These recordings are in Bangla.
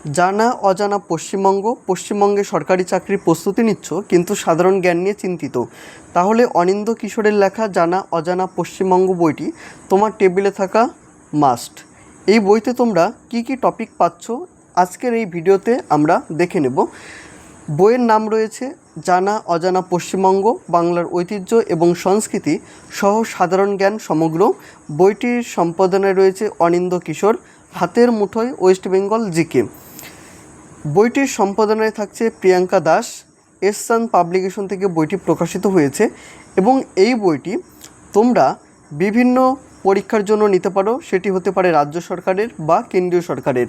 জানা অজানা পশ্চিমবঙ্গ, পশ্চিমবঙ্গে সরকারি চাকরির প্রস্তুতি নিচ্ছ কিন্তু সাধারণ জ্ঞান নিয়ে চিন্তিত, তাহলে অনিন্দ্য কিশোরের লেখা জানা অজানা পশ্চিমবঙ্গ বইটি তোমার টেবিলে থাকা মাস্ট। এই বইতে তোমরা কি কি টপিক পাচ্ছ আজকের এই ভিডিওতে আমরা দেখে নেব। বইয়ের নাম রয়েছে জানা অজানা পশ্চিমবঙ্গ, বাংলার ঐতিহ্য এবং সংস্কৃতি সহ সাধারণ জ্ঞান সমগ্র। বইটির সম্পাদনায় রয়েছে অনিন্দ্য কিশোর, হাতের মুঠোয় ওয়েস্ট বেঙ্গল জিকে। বইটির সম্পাদনায় থাকছে প্রিয়াঙ্কা দাস। এসান পাবলিকেশন থেকে বইটি প্রকাশিত হয়েছে এবং এই বইটি তোমরা বিভিন্ন পরীক্ষার জন্য নিতে পারো। সেটি হতে পারে রাজ্য সরকারের বা কেন্দ্রীয় সরকারের।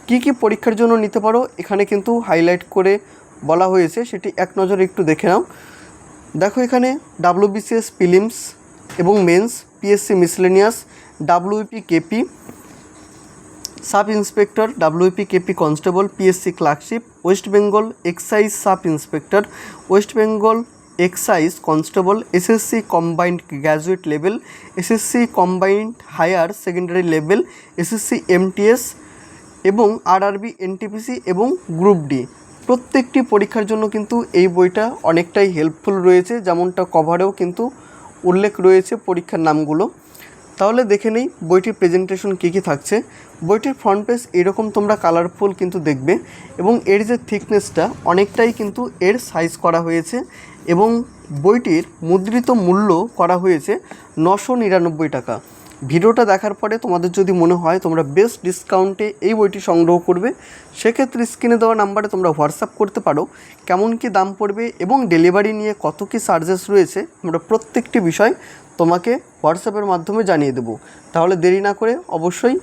কি কি পরীক্ষার জন্য নিতে পারো এখানে কিন্তু হাইলাইট করে বলা হয়েছে, সেটি এক নজরে একটু দেখে নাও। দেখো এখানে WBCS প্রিলিমস এবং mains, PSC miscellaneous, WEP KP sub inspector, WEP KP constable, PSC clerkship, West Bengal excise sub inspector, West Bengal excise constable, SSC combined graduate level, SSC combined higher secondary level, SSC MTS এবং RRB NTPC এবং গ্রুপ ডি। প্রত্যেকটি পরীক্ষার জন্য কিন্তু এই বইটা অনেকটাই হেল্পফুল রয়েছে, যেমনটা কভারেও কিন্তু উল্লেখ রয়েছে পরীক্ষার নামগুলো। তাহলে দেখে নেই বইটির প্রেজেন্টেশন কী কী থাকছে। বইটির ফ্রন্ট পেজ এরকম তোমরা কালারফুল কিন্তু দেখবে এবং এর যে থিকনেসটা অনেকটাই কিন্তু এর সাইজ করা হয়েছে এবং বইটির মুদ্রিত মূল্য করা হয়েছে 999 টাকা। ভিডিওটা দেখার পরে তোমাদের যদি মনে হয় তোমরা বেস্ট ডিসকাউন্টে এই বইটি সংগ্রহ করবে, সেক্ষেত্রে স্ক্রিনে দেওয়া নাম্বারে তোমরা হোয়াটসঅ্যাপ করতে পারো কেমন কি দাম পড়বে এবং ডেলিভারি নিয়ে কত কি চার্জেস রয়েছে। আমরা প্রত্যেকটি বিষয় তোমাকে হোয়াটসঅ্যাপের মাধ্যমে জানিয়ে দেবো। তাহলে দেরি না করে অবশ্যই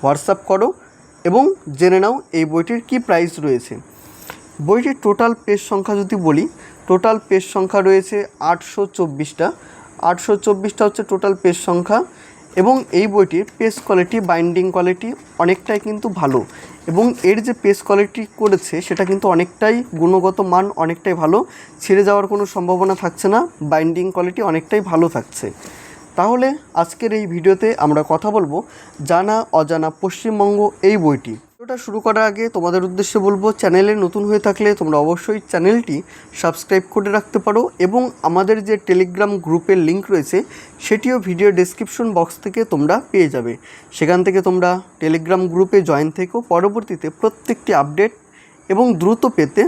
হোয়াটসঅ্যাপ করো এবং জেনে নাও এই বইটির কি প্রাইস রয়েছে। বইটির টোটাল পেজ সংখ্যা যদি বলি, টোটাল পেজ সংখ্যা রয়েছে 824টা। 824টা হচ্ছে টোটাল পেজ সংখ্যা এবং এই বইটির পেজ কোয়ালিটি, বাইন্ডিং কোয়ালিটি অনেকটাই কিন্তু ভালো এবং এর যে পেজ কোয়ালিটি করেছে সেটা কিন্তু অনেকটাই গুণগত মান অনেকটাই ভালো, ছিঁড়ে যাওয়ার কোনো সম্ভাবনা থাকছে না, বাইন্ডিং কোয়ালিটি অনেকটাই ভালো থাকছে। তাহলে আজকের এই ভিডিওতে আমরা কথা বলবো জানা অজানা পশ্চিমবঙ্গ এই বইটি। ভিডিওটা শুরু করার আগে তোমাদের উদ্দেশ্যে বলবো, চ্যানেলে নতুন হয়ে থাকলে তোমরা অবশ্যই চ্যানেলটি সাবস্ক্রাইব করে রাখতে পারো এবং আমাদের যে টেলিগ্রাম গ্রুপের লিঙ্ক রয়েছে সেটিও ভিডিও ডেসক্রিপশন বক্স থেকে তোমরা পেয়ে যাবে। সেখান থেকে তোমরা টেলিগ্রাম গ্রুপে জয়েন থেকেও পরবর্তীতে প্রত্যেকটি আপডেট এবং দ্রুত পেতে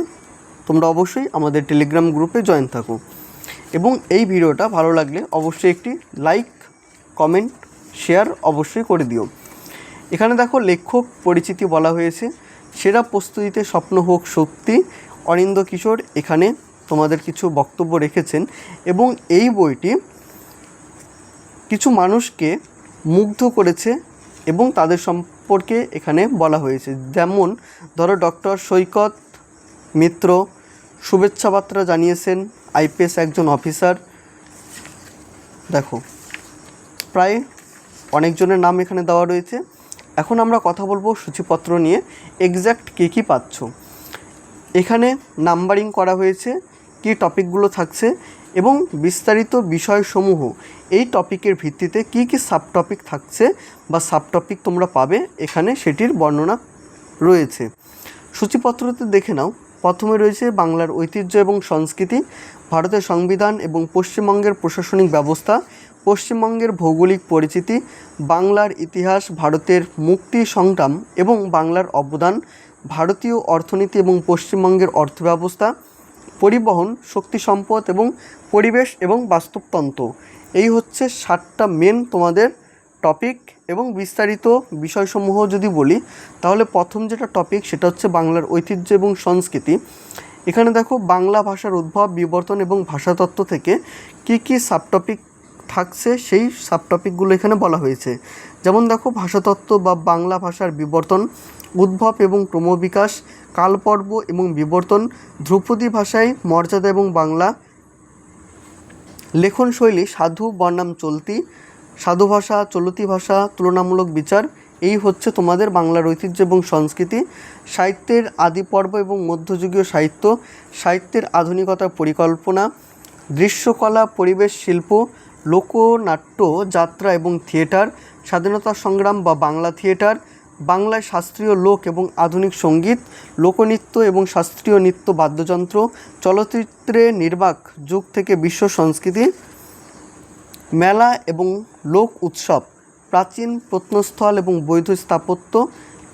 তোমরা অবশ্যই আমাদের টেলিগ্রাম গ্রুপে জয়েন থাকো এবং এই ভিডিওটা ভালো লাগলে অবশ্যই একটি লাইক, কমেন্ট, শেয়ার অবশ্যই করে দিও। এখানে দেখো লেখক পরিচিতি বলা হয়েছে, সেরা প্রস্তুতিতে স্বপ্ন হোক সত্যি। অনিন্দ্য কিশোর এখানে তোমাদের কিছু বক্তব্য রেখেছেন এবং এই বইটি কিছু মানুষকে মুগ্ধ করেছে এবং তাদের সম্পর্কে এখানে বলা হয়েছে। যেমন ধরো ডক্টর সৈকত মিত্র শুভেচ্ছা বার্তা জানিয়েছেন, IPS একজন অফিসার। দেখো প্রায় অনেকজনের নাম এখানে দেওয়া রয়েছে। এখন আমরা কথা বলবো সূচিপত্র নিয়ে, এক্স্যাক্ট কী কী পাচ্ছ। এখানে নাম্বারিং করা হয়েছে কী টপিকগুলো থাকছে এবং বিস্তারিত বিষয়সমূহ এই টপিকের ভিত্তিতে কী কী সাব টপিক থাকছে বা সাব টপিক তোমরা পাবে এখানে সেটির বর্ণনা রয়েছে। সূচিপত্রতে দেখে নাও। প্রথমে রয়েছে বাংলার ঐতিহ্য এবং সংস্কৃতি, ভারতের সংবিধান এবং পশ্চিমবঙ্গের প্রশাসনিক ব্যবস্থা, পশ্চিমবঙ্গের ভৌগোলিক পরিচিতি, বাংলার ইতিহাস, ভারতের মুক্তি সংগ্রাম এবং বাংলার অবদান, ভারতীয় অর্থনীতি এবং পশ্চিমবঙ্গের অর্থব্যবস্থা, পরিবহন, শক্তি সম্পদ এবং পরিবেশ এবং বাস্তুতন্ত্র। এই হচ্ছে 7টা মেন তোমাদের টপিক এবং বিস্তারিত বিষয়সমূহ যদি বলি তাহলে প্রথম যেটা টপিক সেটা হচ্ছে বাংলার ঐতিহ্য এবং সংস্কৃতি। এখানে দেখো বাংলা ভাষার উদ্ভব, বিবর্তন এবং ভাষাতত্ত্ব থেকে কি কি সাবটপিক থাকছে সেই সাবটপিকগুলো এখানে বলা হয়েছে। যেমন দেখো ভাষাতত্ত্ব বা বাংলা ভাষার বিবর্তন, উদ্ভব এবং ক্রমবিকাশ, কালপর্ব এবং বিবর্তন, ধ্রুপদী ভাষায় মর্যাদা এবং বাংলা, লেখনশৈলী সাধু বনাম চলতি, সাধু ভাষা, চলতি ভাষা, তুলনামূলক বিচার। এই হচ্ছে তোমাদের বাংলার ঐতিহ্য এবং সংস্কৃতি। সাহিত্যের আদি পর্ব এবং মধ্যযুগীয় সাহিত্য, সাহিত্যের আধুনিকতার পরিকল্পনা, দৃশ্যকলা, পরিবেশ শিল্প, লোকনাট্য, যাত্রা এবং থিয়েটার, স্বাধীনতা সংগ্রাম বা বাংলা থিয়েটার, বাংলায় শাস্ত্রীয় লোক এবং আধুনিক সঙ্গীত, লোকনৃত্য এবং শাস্ত্রীয় নৃত্য, বাদ্যযন্ত্র, চলচ্চিত্রে নির্বাক যুগ থেকে বিশ্ব সংস্কৃতি, মেলা এবং লোক উৎসব, প্রাচীন প্রত্নস্থল এবং বৌদ্ধ স্থাপত্য,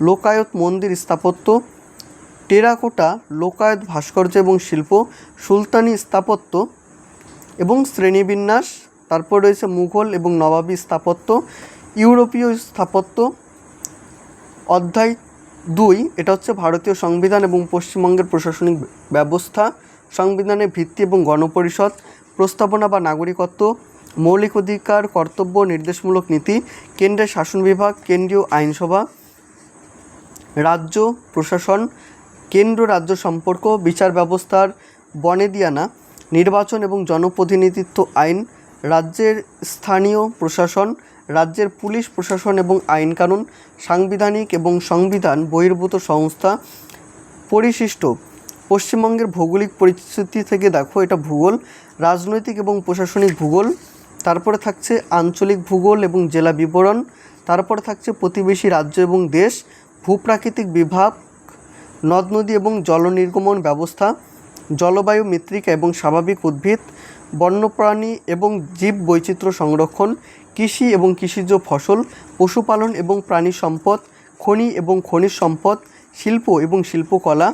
লোকায়ত মন্দির স্থাপত্য, টেরাকোটা, লোকায়ত ভাস্কর্য এবং শিল্প, সুলতানি স্থাপত্য এবং শ্রেণীবিন্যাস, তারপর রয়েছে মুঘল এবং নবাবী স্থাপত্য, ইউরোপীয় স্থাপত্য। অধ্যায় 2 এটা হচ্ছে ভারতীয় সংবিধান এবং পশ্চিমবঙ্গের প্রশাসনিক ব্যবস্থা, সংবিধানের ভিত্তি এবং গণপরিষদ, প্রস্তাবনা বা নাগরিকত্ব, মৌলিক অধিকার, কর্তব্য, নির্দেশমূলক নীতি, কেন্দ্রের শাসন বিভাগ, কেন্দ্রীয় আইনসভা, রাজ্য প্রশাসন, কেন্দ্র রাজ্য সম্পর্ক, বিচার ব্যবস্থার বনেদিয়ানা, নির্বাচন এবং জনপ্রতিনিধিত্ব আইন, রাজ্যের স্থানীয় প্রশাসন, রাজ্যের পুলিশ প্রশাসন এবং আইনকানুন, সাংবিধানিক এবং সংবিধান বহির্ভূত সংস্থা, পরিশিষ্ট। পশ্চিমবঙ্গের ভৌগোলিক পরিস্থিতি থেকে দেখো, এটা ভূগোল, রাজনৈতিক এবং প্রশাসনিক ভূগোল, তারপরে থাকছে আঞ্চলিক ভূগোল এবং জেলা বিবরণ, তারপরে থাকছে প্রতিবেশী রাজ্য এবং দেশ, ভূপ্রাকৃতিক বিভাগ, নদ নদী এবং জল নির্গমন ব্যবস্থা, জলবায়ু মৃত্তিকা এবং স্বাভাবিক উদ্ভিদ, বন্যপ্রাণী এবং জীব বৈচিত্র্য সংরক্ষণ, কৃষি এবং কৃষিজ ফসল, পশুপালন এবং প্রাণী সম্পদ, খনি এবং খনিজ সম্পদ, শিল্প এবং শিল্পকলা।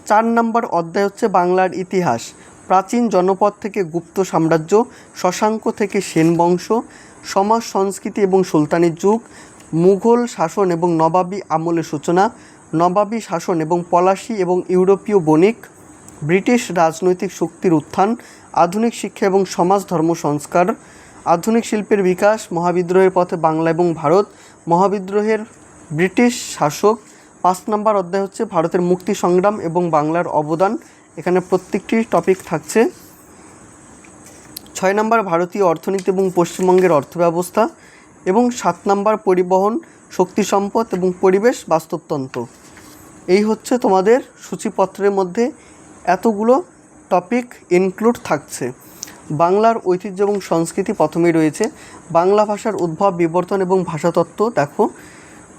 4 নম্বর অধ্যায় হচ্ছে বাংলার ইতিহাস, প্রাচীন জনপদ থেকে গুপ্ত সাম্রাজ্য, শশাঙ্ক থেকে সেন বংশ, সমাজ সংস্কৃতি এবং সুলতানি যুগ, মুঘল শাসন এবং নবাবী আমলের সূচনা, নবাবী শাসন এবং পলাশি এবং ইউরোপীয় বণিক, ব্রিটিশ রাজনৈতিক শক্তির উত্থান, আধুনিক শিক্ষা এবং সমাজ ধর্ম সংস্কার, আধুনিক শিল্পের বিকাশ, মহাবিদ্রোহের পথে বাংলা এবং ভারত, মহাবিদ্রোহের ব্রিটিশ শাসক। 5 নম্বর অধ্যায় হচ্ছে ভারতের মুক্তি সংগ্রাম এবং বাংলার অবদান, এখানে প্রত্যেকটি টপিক থাকছে। 6 নম্বর ভারতীয় অর্থনীতি এবং পশ্চিমবঙ্গের অর্থব্যবস্থা, এবং 7 নম্বর পরিবহন, শক্তি সম্পদ এবং পরিবেশ বাস্তুতন্ত্র। এই হচ্ছে তোমাদের সূচিপত্রের মধ্যে এতগুলো টপিক ইনক্লুড থাকছে। বাংলার ঐতিহ্য এবং সংস্কৃতি প্রথমেই রয়েছে, বাংলা ভাষার উদ্ভব, বিবর্তন এবং ভাষাতত্ত্ব। দেখো,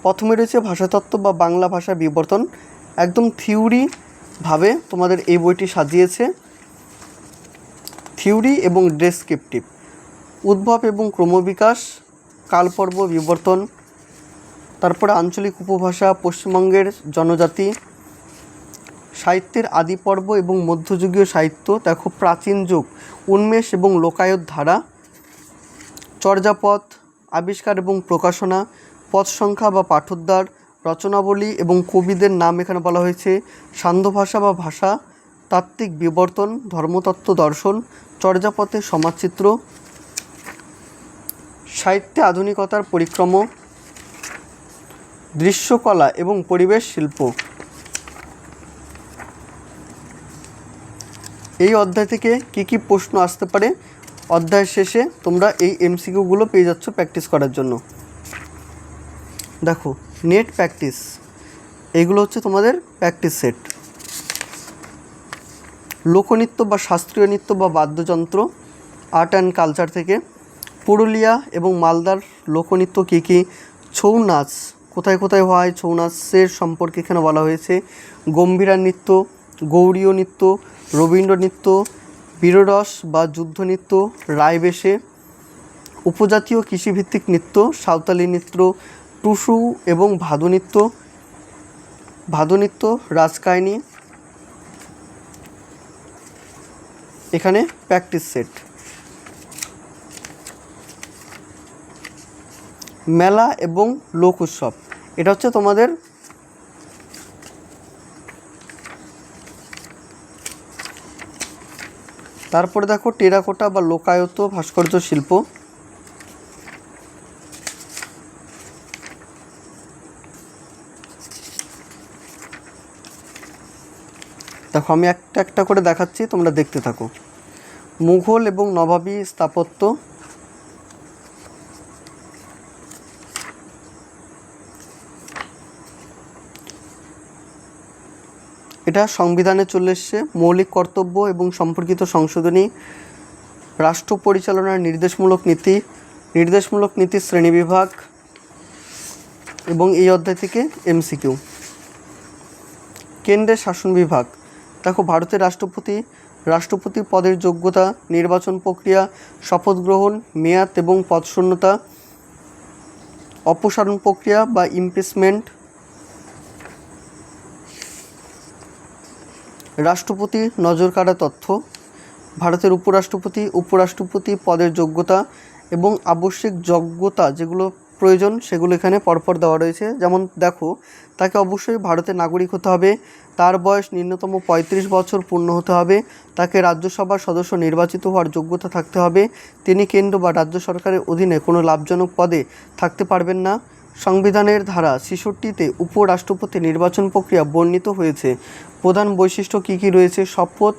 প্রথমে রয়েছে ভাষাতত্ত্ব বা বাংলা ভাষার বিবর্তন, একদম থিওরিভাবে তোমাদের এই বইটি সাজিয়েছে, থিওরি এবং ডেসক্রিপটিভ। উদ্ভব এবং ক্রমবিকাশ, কালপর্ব, বিবর্তন, তারপরে আঞ্চলিক উপভাষা, পশ্চিমবঙ্গের জনজাতি, সাহিত্যের আদি পর্ব এবং মধ্যযুগীয় সাহিত্য। দেখো, প্রাচীন যুগ, উন্মেষ এবং লোকায়ত ধারা, চর্যাপদ, আবিষ্কার এবং প্রকাশনা, পদ সংখ্যা বা পাঠোদ্ধার, রচনাবলী এবং কবিদের নাম এখানে বলা হয়েছে, সান্ধ্য ভাষা বা ভাষা, তাত্ত্বিক বিবর্তন, ধর্মতত্ত্ব, দর্শন, চর্যাপদের সমাজচিত্র, সাহিত্যে আধুনিকতার পরিক্রম, দৃশ্যকলা এবং পরিবেশ শিল্প। এই অধ্যায় থেকে কি কি প্রশ্ন আসতে পারে, অধ্যায়ের শেষে তোমরা এই এমসিকিউগুলো পেয়ে যাচ্ছ প্র্যাকটিস করার জন্য। দেখো, নেট প্র্যাকটিস, এইগুলো হচ্ছে তোমাদের প্র্যাকটিস সেট। লোকনৃত্য বা শাস্ত্রীয় নৃত্য বা বাদ্যযন্ত্র, আর্ট অ্যান্ড কালচার থেকে। পুরুলিয়া এবং মালদার লোকনৃত্য কী কী, ছৌ নাচ কোথায় কোথায় হয়, ছৌ নাচের সম্পর্কে এখানে বলা হয়েছে। গম্ভীরা নৃত্য, গৌড়ীয় নৃত্য, রবীন্দ্র নৃত্য, বীররস বা যুদ্ধ নৃত্য, রায়বেশে। উপজাতীয় কৃষিভিত্তিক নৃত্য, সাঁওতালি নৃত্য, টুসু এবং ভাদু নৃত্য, রাজকাহিনী। এখানে প্র্যাকটিস সেট। মেলা এবং লোক উৎসব, এটা হচ্ছে তোমাদের তারপরে দেখো, টেরাকোটা বা লোকায়ত ভাস্কর্য শিল্প। দেখো, আমি একটা একটা করে দেখাচ্ছি, তোমরা দেখতে থাকো। মুঘল এবং নবাবী স্থাপত্য, এটা সংবিধানে চলে এসছে। মৌলিক কর্তব্য এবং সম্পর্কিত সংশোধনী, রাষ্ট্র পরিচালনার নির্দেশমূলক নীতি শ্রেণীবিভাগ, এবং এই অধ্যায় থেকে এমসিকিউ। কেন্দ্রের শাসন বিভাগ। দেখো, ভারতের রাষ্ট্রপতি পদের যোগ্যতা, নির্বাচন প্রক্রিয়া, শপথ গ্রহণ, মেয়াদ এবং পদশূন্যতা, অপসারণ প্রক্রিয়া বা ইমপিচমেন্ট, রাষ্ট্রপতি নজর কাড়া তথ্য, ভারতের উপরাষ্ট্রপতি পদের যোগ্যতা এবং আবশ্যিক যোগ্যতা যেগুলো প্রয়োজন সেগুলো এখানে পরপর দেওয়া রয়েছে। যেমন দেখো, তাকে অবশ্যই ভারতের নাগরিক হতে হবে, তার বয়স ন্যূনতম 35 বছর পূর্ণ হতে হবে, তাকে রাজ্যসভার সদস্য নির্বাচিত হওয়ার যোগ্যতা থাকতে হবে, তিনি কেন্দ্র বা রাজ্য সরকারের অধীনে কোনো লাভজনক পদে থাকতে পারবেন না। সংবিধানের ধারা 66তে উপরাষ্ট্রপতি নির্বাচন প্রক্রিয়া বর্ণিত হয়েছে। প্রধান বৈশিষ্ট্য কী কী রয়েছে? শপথ,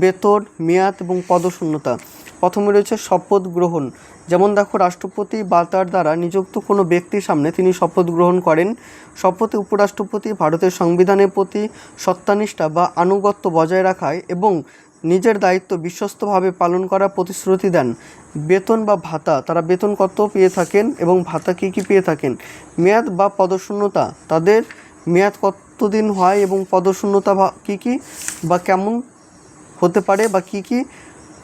বেতন, মেয়াদ এবং পদশূন্যতা। প্রথমে রয়েছে শপথ গ্রহণ। যেমন দেখো, রাষ্ট্রপতি বা তার দ্বারা নিযুক্ত কোনো ব্যক্তির সামনে তিনি শপথ গ্রহণ করেন। শপথে উপরাষ্ট্রপতি ভারতের সংবিধানের প্রতি সত্যানিষ্ঠা বা আনুগত্য বজায় রাখায় এবং নিজের দায়িত্ব বিশ্বস্তভাবে পালন করার প্রতিশ্রুতি দেন। বেতন বা ভাতা, তারা বেতন কত পেয়ে থাকেন এবং ভাতা কী কী পেয়ে থাকেন। মেয়াদ বা পদশূন্যতা, তাদের মেয়াদ কতদিন হয় এবং পদশূন্যতা কী কী বা কেমন হতে পারে বা কী কী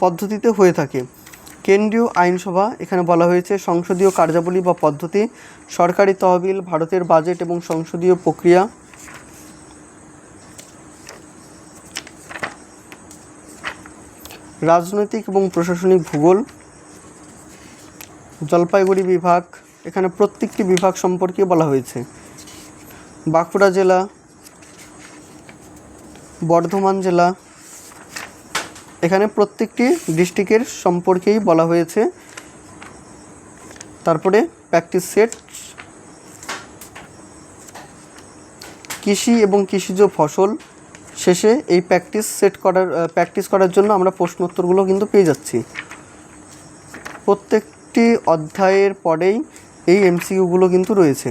পদ্ধতিতে হয়ে থাকে। কেন্দ্রীয় আইনসভা, এখানে বলা হয়েছে সংসদীয় কার্যাবলী বা পদ্ধতি, সরকারি তহবিল, ভারতের বাজেট এবং সংসদীয় প্রক্রিয়া। রাজনৈতিক এবং প্রশাসনিক ভূগোল। জলপাইগুড়ি বিভাগ, এখানে প্রত্যেকটি বিভাগ সম্পর্কে বলা হয়েছে। বাঁকুড়া জেলা, বর্ধমান জেলা, এখানে প্রত্যেকটি ডিস্ট্রিক্টের সম্পর্কেই বলা হয়েছে। তারপরে প্র্যাকটিস সেট, কৃষি এবং কৃষিজ ফসল। শেষে এই প্র্যাকটিস করার জন্য আমরা প্রশ্নোত্তরগুলো কিন্তু পেয়ে যাচ্ছি। প্রত্যেকটি অধ্যায়ের পরেই এই এমসিকিউগুলো কিন্তু রয়েছে।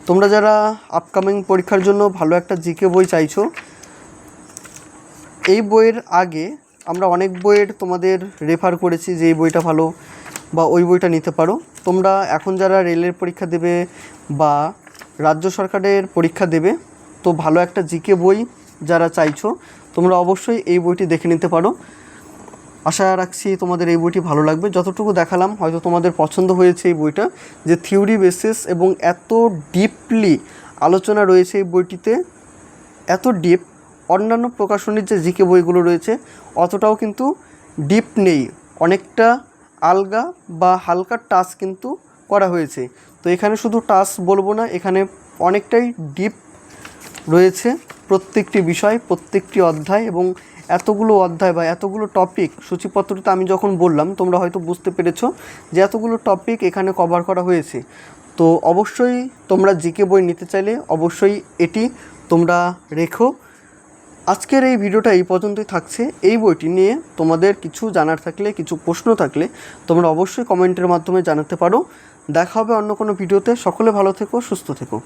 তোমরা যারা আপকামিং পরীক্ষার জন্য ভালো একটা জিকে বই চাইছো, এই বইয়ের আগে আমরা অনেক বইয়ের তোমাদের রেফার করেছি যে এই বইটা ভালো বা ওই বইটা নিতে পারো। তোমরা এখন যারা রেলের পরীক্ষা দেবে বা রাজ্য সরকারের পরীক্ষা দেবে, তো ভালো একটা জিকে বই যারা চাইছো, তোমরা অবশ্যই এই বইটি দেখে নিতে পারো। আশা রাখছি তোমাদের এই বইটি ভালো লাগবে। যতটুকু দেখালাম হয়তো তোমাদের পছন্দ হয়েছে এই বইটা, যে থিওরি বেসিস এবং এত ডিপলি আলোচনা রয়েছে এই বইটিতে, এত ডিপ। অন্যান্য প্রকাশনীর যে জিকে বইগুলো রয়েছে অতটাও কিন্তু ডিপ নেই, অনেকটা আলগা বা হালকা টাচ কিন্তু করা হয়েছে। তো এখানে শুধু টাচ বলবো না, এখানে অনেকটাই ডিপ রয়েছে প্রত্যেকটি বিষয়, প্রত্যেকটি অধ্যায়। এবং এতগুলো অধ্যায় বা এতগুলো টপিক সূচিপত্রটা আমি যখন বললাম তোমরা হয়তো বুঝতে পেরেছো যে এতগুলো টপিক এখানে কভার করা হয়েছে। তো অবশ্যই তোমরা জিকে বই নিতে চাইলে অবশ্যই এটি তোমরা রেখো। আজকের এই ভিডিওটা এই পর্যন্তই থাকছে। এই বইটি নিয়ে তোমাদের কিছু জানার থাকলে, কিছু প্রশ্ন থাকলে তোমরা অবশ্যই কমেন্টের মাধ্যমে জানাতে পারো। দেখা হবে অন্য কোনো ভিডিওতে। সকলে ভালো থেকো, সুস্থ থেকো।